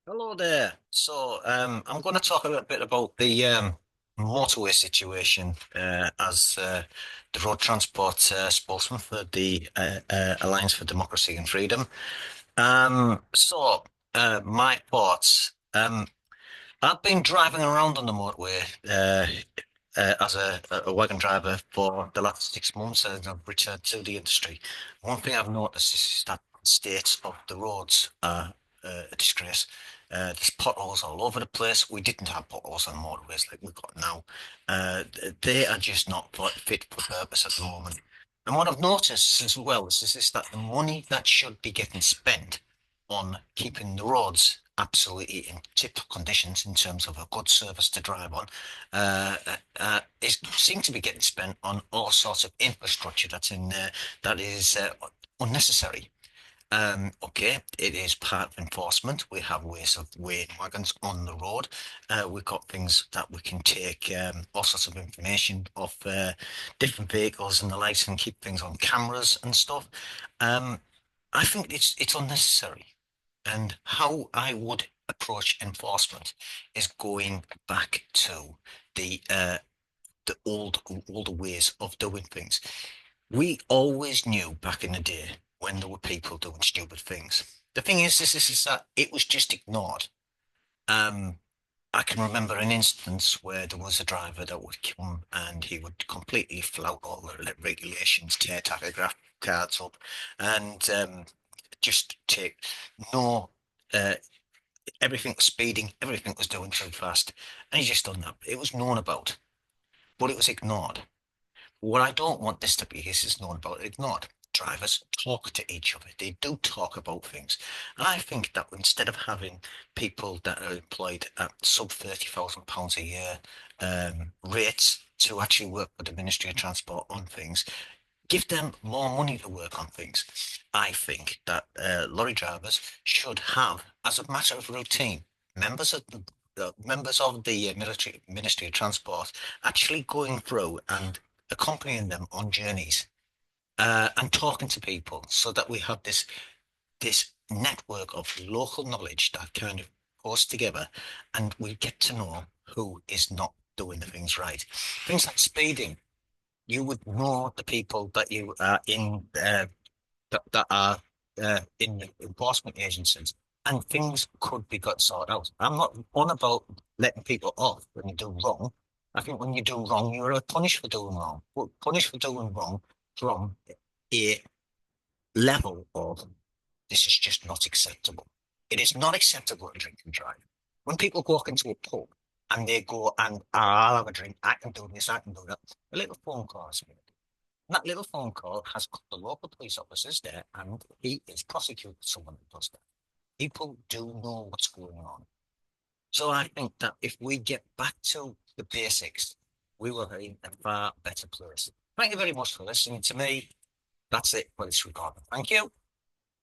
Hello there. I'm going to talk a little bit about the motorway situation as the road transport spokesman for the Alliance for Democracy and Freedom. My thoughts. I've been driving around on the motorway as a wagon driver for the last 6 months, and I've returned to the industry. One thing I've noticed is that the state of the roads are a disgrace. There's potholes all over the place. We didn't have potholes on motorways like we've got now. They are just not fit for purpose at the moment. And what I've noticed as well is that the money that should be getting spent on keeping the roads absolutely in tip-top conditions in terms of a good service to drive on, is seem to be getting spent on all sorts of infrastructure that's in there that is unnecessary. Okay, it is part of enforcement. We have ways of weighing wagons on the road. We've got things that we can take all sorts of information of different vehicles and the likes and keep things on cameras and stuff. Um, I think it's unnecessary. And how I would approach enforcement is going back to the older ways of doing things. We always knew back in the day when there were people doing stupid things. The thing is that it was just ignored. Um, I can remember an instance where there was a driver that would come and he would completely flout all the regulations, tear tachograph cards up, and just take no. Everything was speeding, everything was doing too fast, and he just done that. It was known about, but it was ignored. What I don't want this to be is known about, ignored. Drivers talk to each other. They do talk about things. And I think that instead of having people that are employed at sub £30,000 a year rates to actually work with the Ministry of Transport on things, give them more money to work on things. I think that lorry drivers should have, as a matter of routine, members of the military Ministry of Transport actually going through and accompanying them on journeys and talking to people, so that we have this network of local knowledge that kind of goes together, and we get to know who is not doing the things right. Things like speeding, you would know the people that you are in that are in the enforcement agencies, and things could be got sorted out. I'm not on about letting people off when you do wrong. I think when you do wrong, you're punished for doing wrong. But punished for doing wrong from a level of this is just not acceptable. It is not acceptable to drink and drive. When people walk into a pub and they go and I'll have a drink, I can do this, I can do that. A little phone call is made. And that little phone call has got the local police officers there, and he is prosecuting someone who does that. People do know what's going on. So I think that if we get back to the basics, we will be in a far better place. Thank you very much for listening to me. That's it for this recording. Thank you.